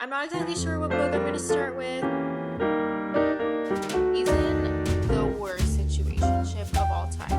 I'm not exactly sure what book I'm going to start with. He's in the worst situationship of all time.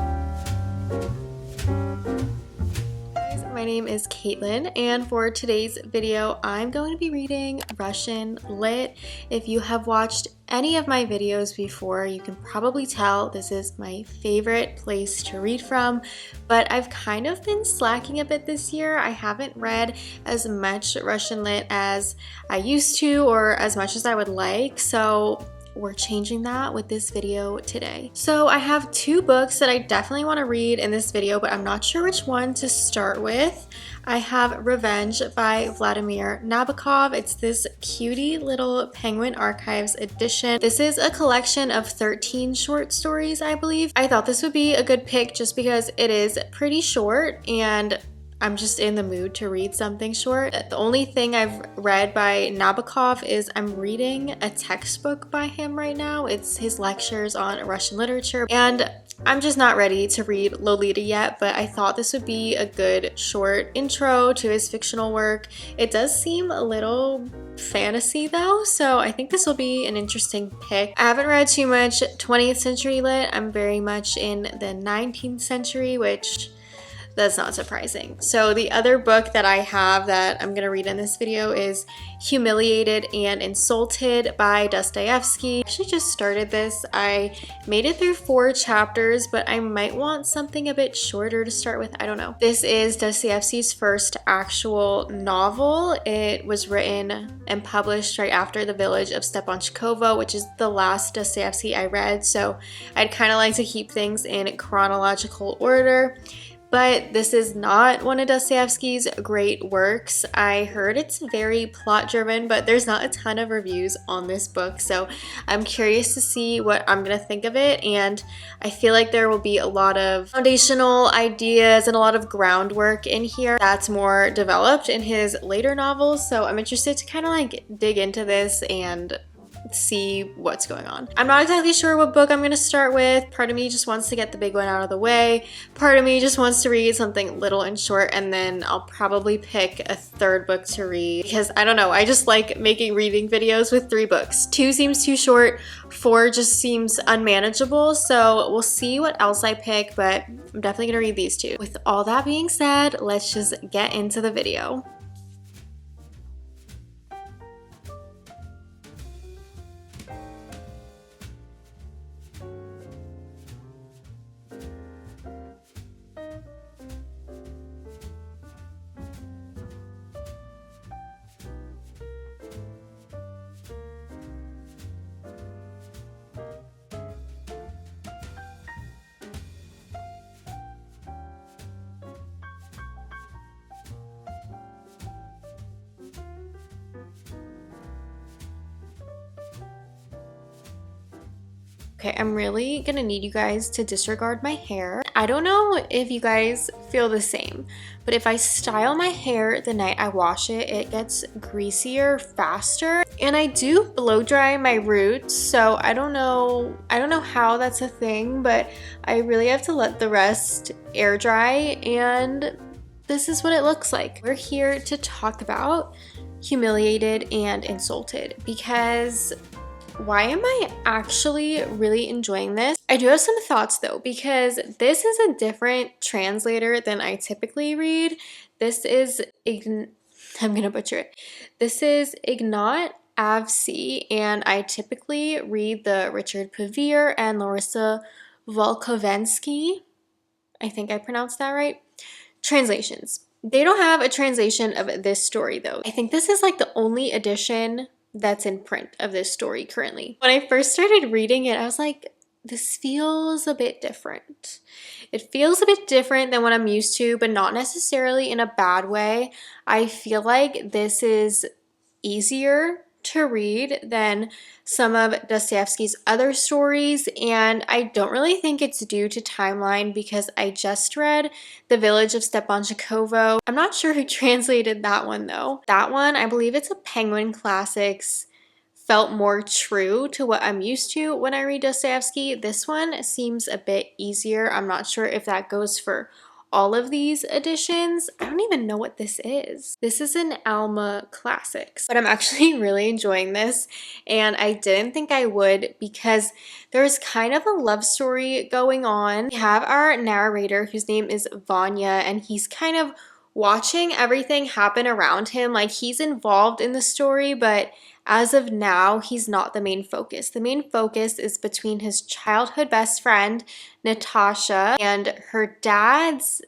Guys, my name is Caitlin, and for today's video, I'm going to be reading Russian Lit. If you have watched any of my videos before, you can probably tell this is my favorite place to read from, but I've kind of been slacking a bit this year. I haven't read as much Russian Lit as I used to or as much as I would like, so we're changing that with this video today. So I have two books that I definitely want to read in this video, but I'm not sure which one to start with. I have Revenge by Vladimir Nabokov. It's this cutie little Penguin Archives edition. This is a collection of 13 short stories, I believe. I thought this would be a good pick just because it is pretty short and I'm just in the mood to read something short. The only thing I've read by Nabokov is I'm reading a textbook by him right now. It's his lectures on Russian literature, and I'm just not ready to read Lolita yet, but I thought this would be a good short intro to his fictional work. It does seem a little fantasy though, so I think this will be an interesting pick. I haven't read too much 20th century lit. I'm very much in the 19th century, which that's not surprising. So the other book that I have that I'm gonna read in this video is Humiliated and Insulted by Dostoevsky. I actually just started this. I made it through 4 chapters, but I might want something a bit shorter to start with. I don't know. This is Dostoevsky's first actual novel. It was written and published right after The Village of Stepanchikovo, which is the last Dostoevsky I read. So I'd kind of like to keep things in chronological order. But this is not one of Dostoevsky's great works. I heard it's very plot-driven, but there's not a ton of reviews on this book, so I'm curious to see what I'm gonna think of it, and I feel like there will be a lot of foundational ideas and a lot of groundwork in here that's more developed in his later novels, so I'm interested to kind of like dig into this and see what's going on. I'm not exactly sure what book I'm going to start with. Part of me just wants to get the big one out of the way. Part of me just wants to read something little and short, and then I'll probably pick a third book to read because I don't know, I just like making reading videos with 3 books. 2 seems too short, 4 just seems unmanageable, so we'll see what else I pick, but I'm definitely going to read these 2. With all that being said, let's just get into the video. Okay, I'm really gonna need you guys to disregard my hair. I don't know if you guys feel the same, but if I style my hair the night I wash it, it gets greasier faster. And I do blow dry my roots, so I don't know how that's a thing, but I really have to let the rest air dry, and this is what it looks like. We're here to talk about Humiliated and Insulted because why am I actually really enjoying this? I do have some thoughts though, because this is a different translator than I typically read. This is, I'm gonna butcher it. This is Ignat Avci, and I typically read the Richard Pavir and Larissa Volkovensky, I think I pronounced that right, translations. They don't have a translation of this story though. I think this is like the only edition that's in print of this story currently. When I first started reading it, I was like, this feels a bit different. It feels a bit different than what I'm used to, but not necessarily in a bad way. I feel like this is easier to read than some of Dostoevsky's other stories, and I don't really think it's due to timeline because I just read The Village of Stepanchikovo. I'm not sure who translated that one though. That one, I believe it's a Penguin Classics, felt more true to what I'm used to when I read Dostoevsky. This one seems a bit easier. I'm not sure if that goes for all of these editions. I don't even know what this is. This is an Alma Classics, but I'm actually really enjoying this, and I didn't think I would because there's kind of a love story going on. We have our narrator whose name is Vanya, and he's kind of watching everything happen around him. Like, he's involved in the story, but as of now, he's not the main focus. The main focus is between his childhood best friend, Natasha, and her dad's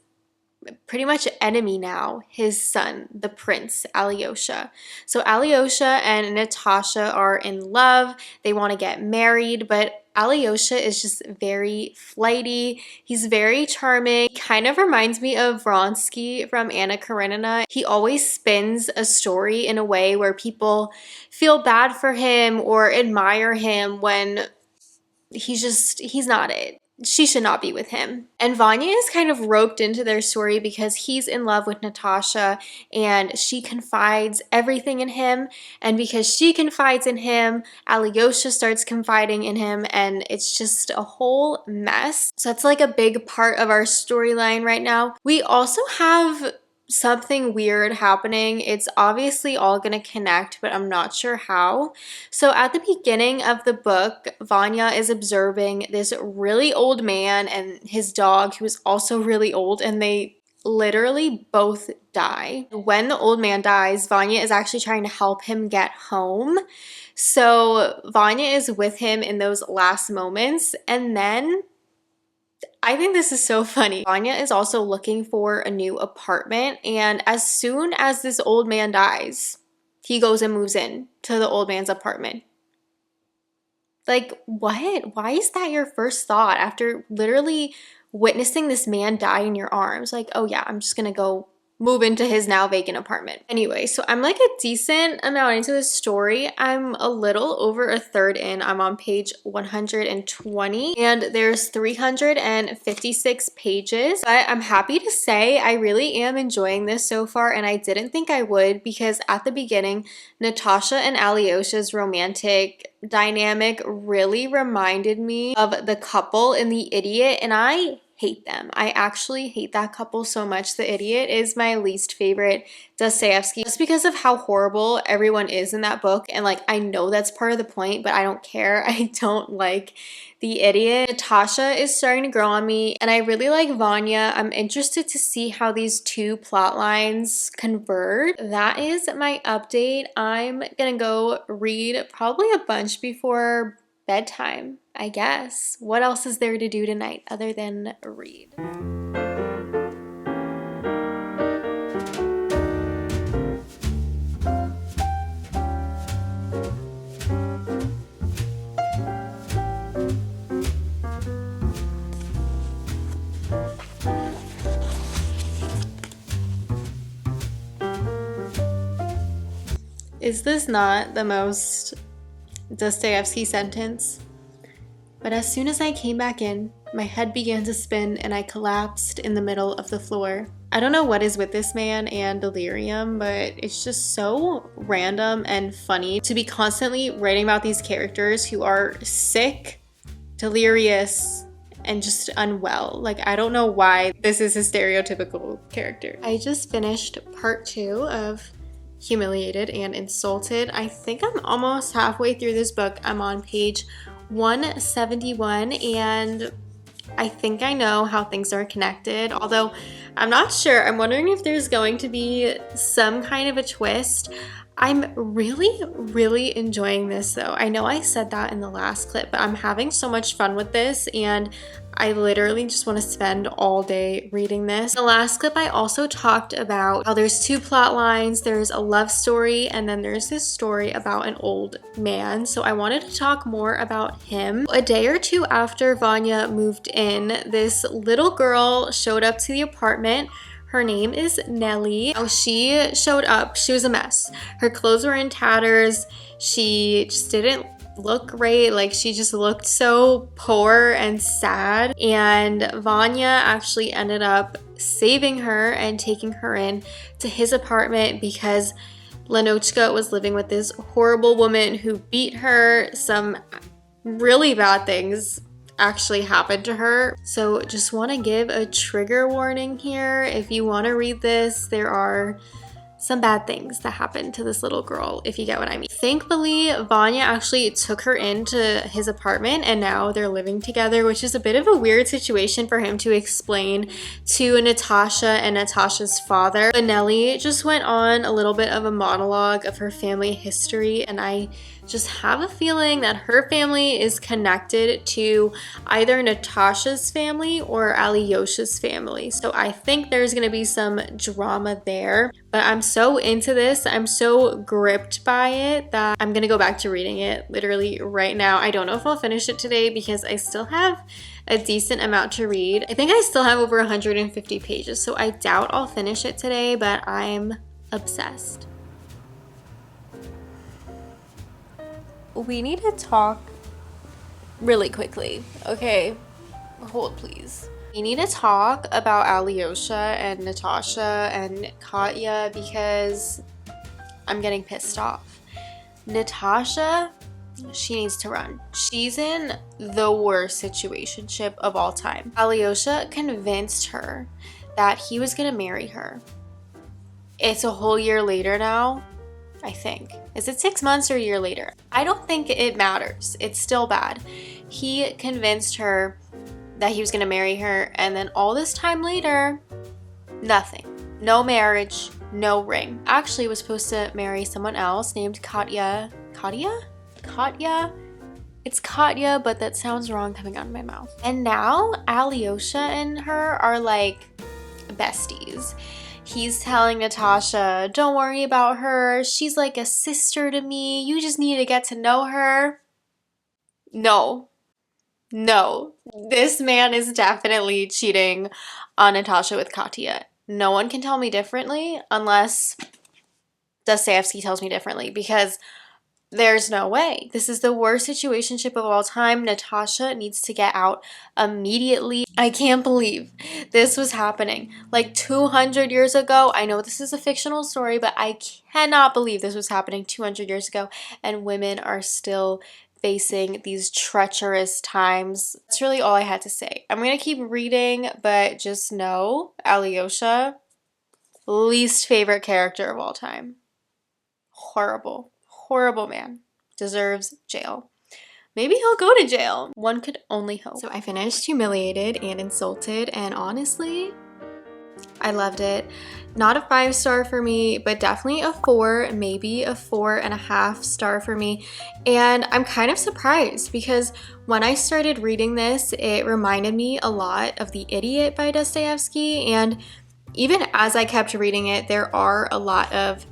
pretty much enemy now, his son, the prince, Alyosha. So Alyosha and Natasha are in love. They want to get married, but Alyosha is just very flighty. He's very charming. He kind of reminds me of Vronsky from Anna Karenina. He always spins a story in a way where people feel bad for him or admire him when he's not it. She should not be with him. And Vanya is kind of roped into their story because he's in love with Natasha and she confides everything in him. And because she confides in him, Alyosha starts confiding in him, and it's just a whole mess. So that's like a big part of our storyline right now. We also have something weird happening. It's obviously all going to connect, but I'm not sure how. So at the beginning of the book, Vanya is observing this really old man and his dog, who is also really old, and they literally both die. When the old man dies, Vanya is actually trying to help him get home. So Vanya is with him in those last moments, and then I think this is so funny. Vanya is also looking for a new apartment, and as soon as this old man dies, he goes and moves in to the old man's apartment. Like, what? Why is that your first thought after literally witnessing this man die in your arms? Like, oh yeah, I'm just gonna go move into his now vacant apartment. Anyway, so I'm like a decent amount into this story. I'm a little over a third in. I'm on page 120 and there's 356 pages. But I'm happy to say I really am enjoying this so far, and I didn't think I would because at the beginning, Natasha and Alyosha's romantic dynamic really reminded me of the couple in The Idiot, and I hate them. I actually hate that couple so much. The Idiot is my least favorite Dostoevsky just because of how horrible everyone is in that book, and like I know that's part of the point, but I don't care. I don't like The Idiot. Natasha is starting to grow on me, and I really like Vanya. I'm interested to see how these two plot lines convert. That is my update. I'm gonna go read probably a bunch before bedtime, I guess. What else is there to do tonight other than read? Is this not the most Dostoevsky sentence? But as soon as I came back in, my head began to spin and I collapsed in the middle of the floor. I don't know what is with this man and delirium, but it's just so random and funny to be constantly writing about these characters who are sick, delirious, and just unwell. Like, I don't know why this is a stereotypical character. I just finished part 2 of Humiliated and Insulted. I think I'm almost halfway through this book. I'm on page 171 and I think I know how things are connected, although I'm not sure. I'm wondering if there's going to be some kind of a twist. I'm really enjoying this though. I know I said that in the last clip, but I'm having so much fun with this and I literally just want to spend all day reading this. In the last clip, I also talked about how there's 2 plot lines. There's a love story and then there's this story about an old man. So I wanted to talk more about him. A day or 2 after Vanya moved in, this little girl showed up to the apartment. Her name is Nellie. How she showed up, she was a mess. Her clothes were in tatters. She just didn't look great. Like, she just looked so poor and sad. And Vanya actually ended up saving her and taking her in to his apartment because Lenochka was living with this horrible woman who beat her, some really bad things. actually happened to her. So just want to give a trigger warning here. If you want to read this, there are some bad things that happened to this little girl, if you get what I mean. Thankfully, Vanya actually took her into his apartment and now they're living together, which is a bit of a weird situation for him to explain to Natasha and Natasha's father. But Nellie just went on a little bit of a monologue of her family history, and I just have a feeling that her family is connected to either Natasha's family or Alyosha's family. So I think there's gonna be some drama there. But I'm so into this, I'm so gripped by it that I'm gonna go back to reading it literally right now. I don't know if I'll finish it today because I still have a decent amount to read. I think I still have over 150 pages, so I doubt I'll finish it today, but I'm obsessed. We need to talk really quickly. Okay, hold please. We need to talk about Alyosha and Natasha and Katya because I'm getting pissed off. Natasha, she needs to run. She's in the worst situationship of all time. Alyosha convinced her that he was gonna marry her. It's a whole year later now, I think. Is it 6 months or a year later? I don't think it matters. It's still bad. He convinced her that he was gonna marry her, and then all this time later, nothing. No marriage, no ring. Actually was supposed to marry someone else named Katya. Katya? It's Katya, but that sounds wrong coming out of my mouth. And now Alyosha and her are like besties. He's telling Natasha, don't worry about her. She's like a sister to me. You just need to get to know her. No. This man is definitely cheating on Natasha with Katya. No one can tell me differently unless Dostoevsky tells me differently, because there's no way. This is the worst situationship of all time. Natasha needs to get out immediately. I can't believe this was happening like 200 years ago. I know this is a fictional story, but I cannot believe this was happening 200 years ago and women are still facing these treacherous times. That's really all I had to say. I'm gonna keep reading, but just know Alyosha, least favorite character of all time. Horrible man. Deserves jail. Maybe he'll go to jail. One could only hope. So I finished Humiliated and Insulted, and honestly, I loved it. Not a 5-star for me, but definitely a 4, maybe a 4.5 star for me. And I'm kind of surprised because when I started reading this, it reminded me a lot of The Idiot by Dostoevsky. And even as I kept reading it, there are a lot of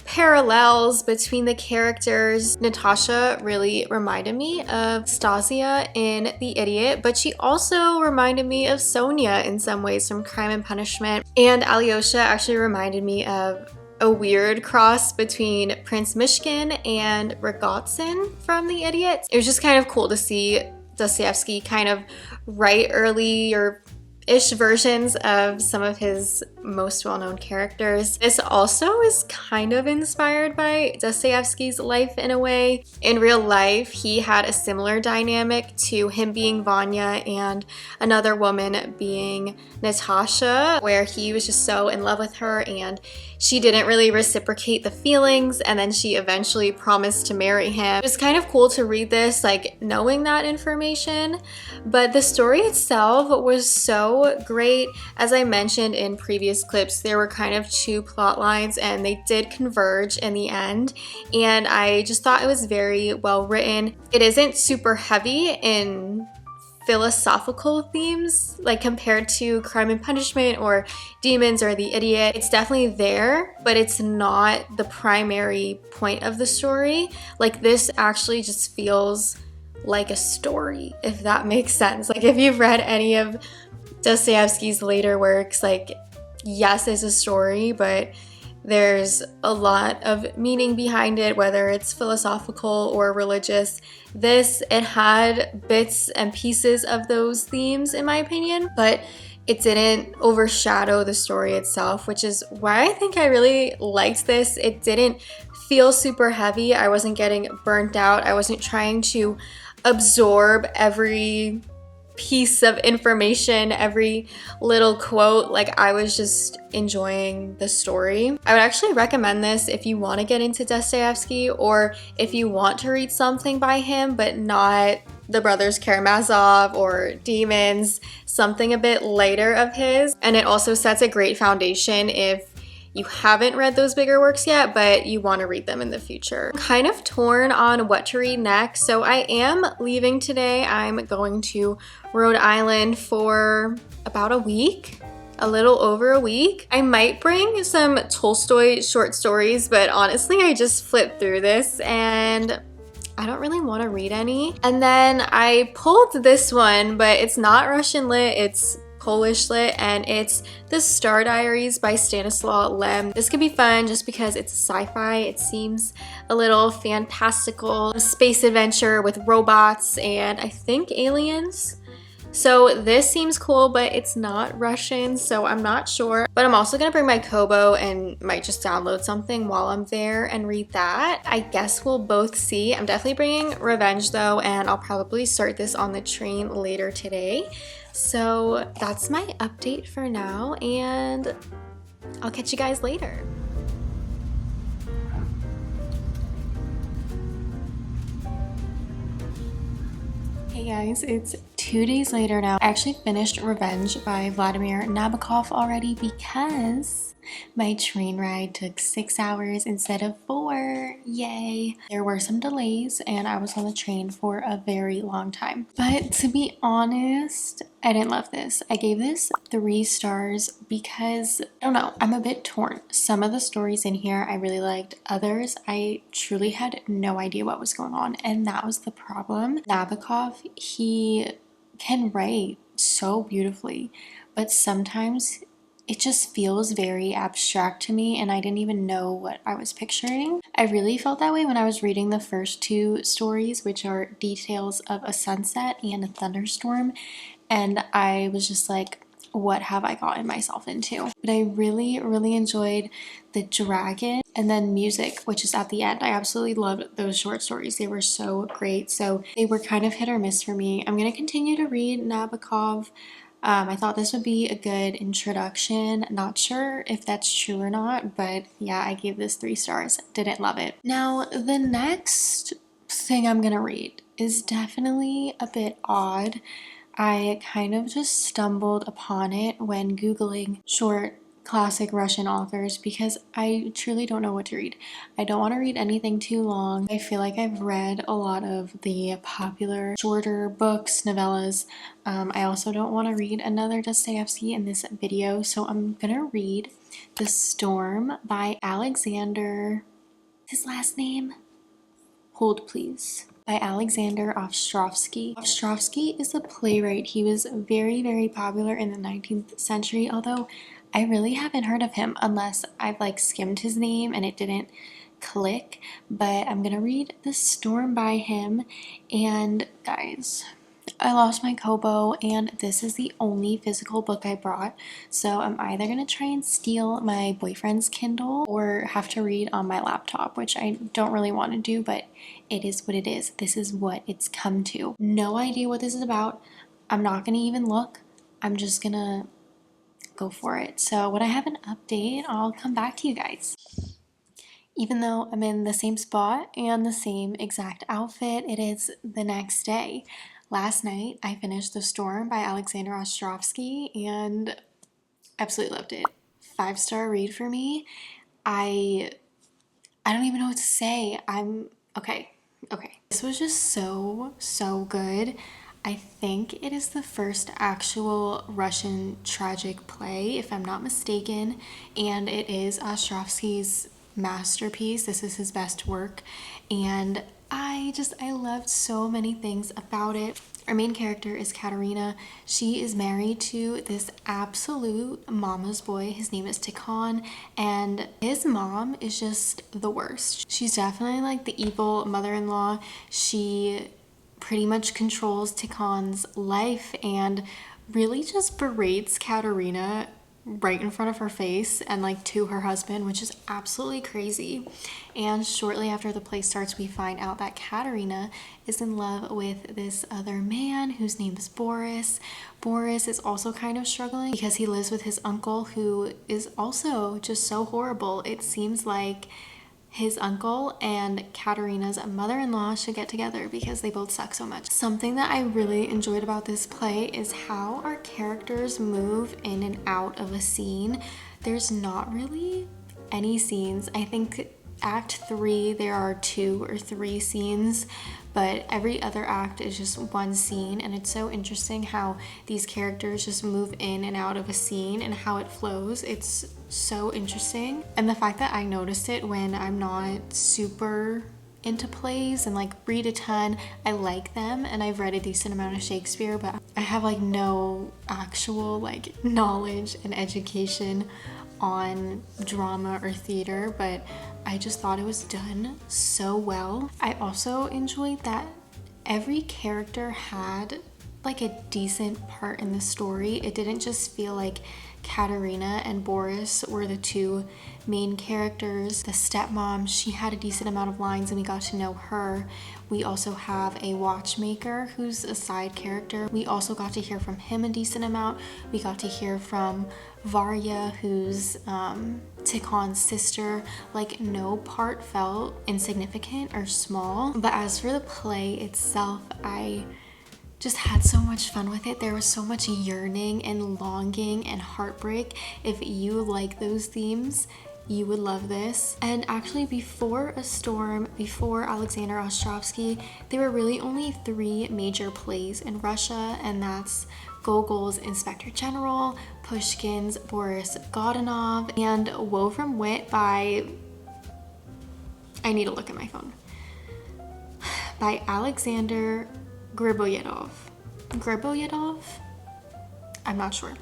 parallels between the characters. Natasha really reminded me of Stasia in The Idiot, but she also reminded me of Sonia in some ways from Crime and Punishment. And Alyosha actually reminded me of a weird cross between Prince Mishkin and Rogozin from The Idiot. It was just kind of cool to see Dostoevsky kind of write early or ish versions of some of his most well-known characters. This also is kind of inspired by Dostoevsky's life in a way. In real life, he had a similar dynamic to him being Vanya and another woman being Natasha, where he was just so in love with her and she didn't really reciprocate the feelings, and then she eventually promised to marry him. It was kind of cool to read this, like knowing that information, but the story itself was so great. As I mentioned in previous clips, there were kind of 2 plot lines and they did converge in the end, and I just thought it was very well written. It isn't super heavy in philosophical themes like compared to Crime and Punishment or Demons or The Idiot. It's definitely there, but it's not the primary point of the story. Like, this actually just feels like a story, if that makes sense. Like, if you've read any of Dostoevsky's later works, like, yes, it's a story, but there's a lot of meaning behind it, whether it's philosophical or religious. This, it had bits and pieces of those themes in my opinion, but it didn't overshadow the story itself, which is why I think I really liked this. It didn't feel super heavy. I wasn't getting burnt out. I wasn't trying to absorb every piece of information, every little quote. Like, I was just enjoying the story. I would actually recommend this if you want to get into Dostoevsky, or if you want to read something by him but not the Brothers Karamazov or Demons, something a bit later of his. And it also sets a great foundation if you haven't read those bigger works yet, but you want to read them in the future. I'm kind of torn on what to read next. So I am leaving today. I'm going to Rhode Island for about a week. A little over a week. I might bring some Tolstoy short stories, but honestly, I just flipped through this and I don't really want to read any. And then I pulled this one, but it's not Russian lit, it's Polish lit, and it's The Star Diaries by Stanislaw Lem. This could be fun just because it's sci-fi. It seems a little fantastical, space adventure with robots and I think aliens. So this seems cool, but it's not Russian, so I'm not sure. But I'm also gonna bring my Kobo and might just download something while I'm there and read that. I guess we'll both see. I'm definitely bringing Revenge though, and I'll probably start this on the train later today. So that's my update for now, and I'll catch you guys later. Hey guys, it's 2 days later now. I actually finished Revenge by Vladimir Nabokov already because my train ride took 6 hours instead of 4. Yay! There were some delays and I was on the train for a very long time. But to be honest, I didn't love this. I gave this 3 stars because, I don't know, I'm a bit torn. Some of the stories in here I really liked. Others, I truly had no idea what was going on, and that was the problem. Nabokov, he can write so beautifully, but sometimes it just feels very abstract to me and I didn't even know what I was picturing. I really felt that way when I was reading the first 2 stories, which are Details of a Sunset and A Thunderstorm, and I was just like, what have I gotten myself into? But I really enjoyed the dragon and then music, which is at the end. I absolutely loved those short stories. They were so great. So they were kind of hit or miss for me. I'm going to continue to read Nabokov. I thought this would be a good introduction. Not sure if that's true or not, but yeah, I gave this 3 stars. Didn't love it. Now, the next thing I'm gonna read is definitely a bit odd. I kind of just stumbled upon it when Googling short classic Russian authors because I truly don't know what to read. I don't want to read anything too long. I feel like I've read a lot of the popular shorter books, novellas. I also don't want to read another Dostoevsky in this video, so I'm gonna read The Storm by Alexander, his last name? Hold please. By Alexander Ostrovsky. Ostrovsky is a playwright. He was very popular in the 19th century, although I really haven't heard of him unless I've like skimmed his name and it didn't click. But I'm gonna read The Storm by him, and guys, I lost my Kobo and this is the only physical book I brought, so I'm either gonna try and steal my boyfriend's Kindle or have to read on my laptop, which I don't really want to do, but it is what it is. This is what it's come to. No idea what this is about. I'm not gonna even look. I'm just gonna go for it. So when I have an update, I'll come back to you guys. Even though I'm in the same spot and the same exact outfit, it is the next day. Last night, I finished The Storm by Alexander Ostrovsky and absolutely loved it. 5-star read for me. I don't even know what to say. Okay. This was just so good. I think it is the first actual Russian tragic play, if I'm not mistaken, and it is Ostrovsky's masterpiece. This is his best work, and I loved so many things about it. Our main character is Katerina. She is married to this absolute mama's boy. His name is Tikhon, and his mom is just the worst. She's definitely like the evil mother-in-law. She pretty much controls Tikhon's life and really just berates Katerina right in front of her face and like to her husband, which is absolutely crazy. And shortly after the play starts, we find out that Katerina is in love with this other man whose name is Boris. Boris is also kind of struggling because he lives with his uncle, who is also just so horrible. It seems like his uncle and Katerina's mother-in-law should get together because they both suck so much. Something that I really enjoyed about this play is how our characters move in and out of a scene. There's not really any scenes. I think Act 3 there are 2 or 3 scenes, but every other act is just one scene, and it's so interesting how these characters just move in and out of a scene and how it flows. It's so interesting. And the fact that I noticed it when I'm not super into plays and like read a ton, I like them, and I've read a decent amount of Shakespeare, but I have like no actual like knowledge and education on drama or theater, but I just thought it was done so well. I also enjoyed that every character had like a decent part in the story. It didn't just feel like Katerina and Boris were the 2 main characters. The stepmom, she had a decent amount of lines and we got to know her. We also have a watchmaker who's a side character. We also got to hear from him a decent amount. We got to hear from Varya, who's Tikhon's sister. Like, no part felt insignificant or small. But as for the play itself, I just had so much fun with it. There was so much yearning and longing and heartbreak. If you like those themes, you would love this. And actually, before A Storm, before Alexander Ostrovsky, there were really only 3 major plays in Russia, and that's Gogol's Inspector General, Pushkin's Boris Godunov, and Woe from Wit by, I need to look at my phone, by Alexander Griboyedov. Griboyedov? I'm not sure.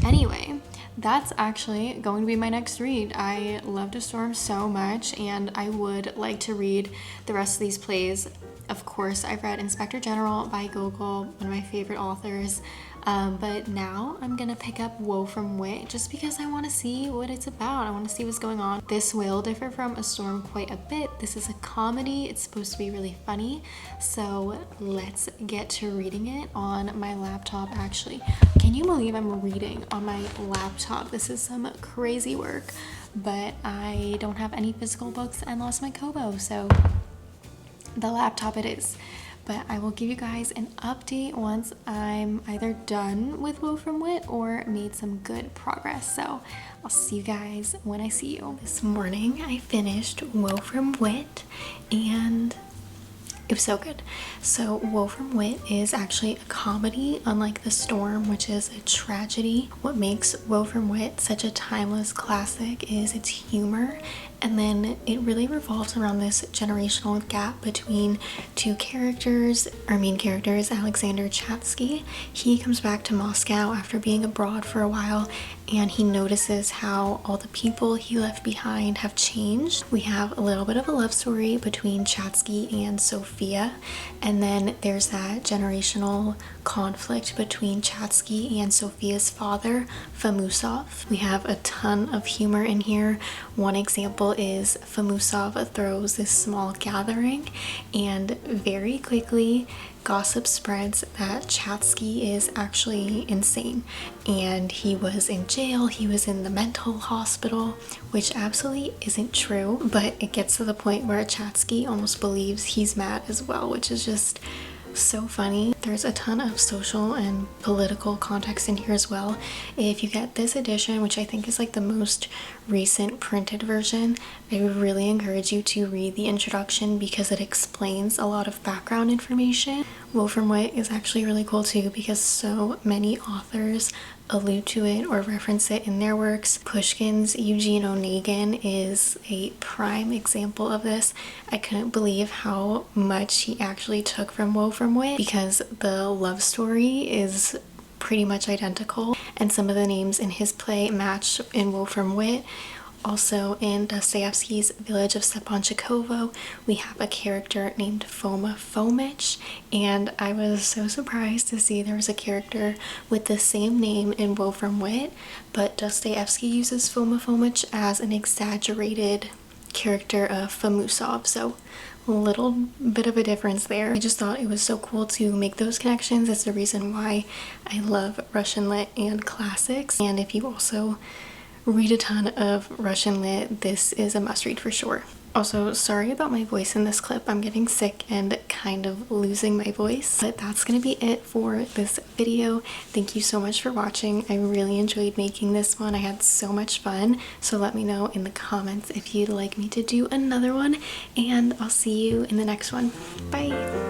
Anyway, that's actually going to be my next read. I loved A Storm so much, and I would like to read the rest of these plays. Of course, I've read Inspector General by Gogol, one of my favorite authors. But now I'm gonna pick up Woe from Wit just because I want to see what it's about. I want to see what's going on. This will differ from A Storm quite a bit. This is a comedy. It's supposed to be really funny. So let's get to reading it on my laptop. Actually, can you believe I'm reading on my laptop? This is some crazy work, but I don't have any physical books and lost my Kobo, so the laptop it is. But I will give you guys an update once I'm either done with Woe from Wit or made some good progress. So I'll see you guys when I see you. This morning I finished Woe from Wit and it was so good. So Woe from Wit is actually a comedy, unlike The Storm, which is a tragedy. What makes Woe from Wit such a timeless classic is its humor, and then it really revolves around this generational gap between 2 characters. Our main character is Alexander Chatsky. He comes back to Moscow after being abroad for a while, and he notices how all the people he left behind have changed. We have a little bit of a love story between Chatsky and Sophia, and then there's that generational conflict between Chatsky and Sophia's father, Famusov. We have a ton of humor in here. One example is Famusov throws this small gathering, and very quickly gossip spreads that Chatsky is actually insane and he was in jail, he was in the mental hospital, which absolutely isn't true, but it gets to the point where Chatsky almost believes he's mad as well, which is just so funny. There's a ton of social and political context in here as well. If you get this edition, which I think is like the most recent printed version, I would really encourage you to read the introduction because it explains a lot of background information. Woe from Wit is actually really cool too because so many authors allude to it or reference it in their works. Pushkin's Eugene Onegin is a prime example of this. I couldn't believe how much he actually took from Woe from Wit because the love story is pretty much identical, and some of the names in his play match in Woe from Wit. Also, in Dostoevsky's Village of Stepanchikovo, we have a character named Foma Fomich, and I was so surprised to see there was a character with the same name in Wolfram Wit, but Dostoevsky uses Foma Fomich as an exaggerated character of Famusov, so a little bit of a difference there. I just thought it was so cool to make those connections. It's the reason why I love Russian Lit and classics, and if you also read a ton of Russian Lit, this is a must read for sure. Also, sorry about my voice in this clip. I'm getting sick and kind of losing my voice, but that's gonna be it for this video. Thank you so much for watching. I really enjoyed making this one. I had so much fun, so let me know in the comments if you'd like me to do another one, and I'll see you in the next one. Bye!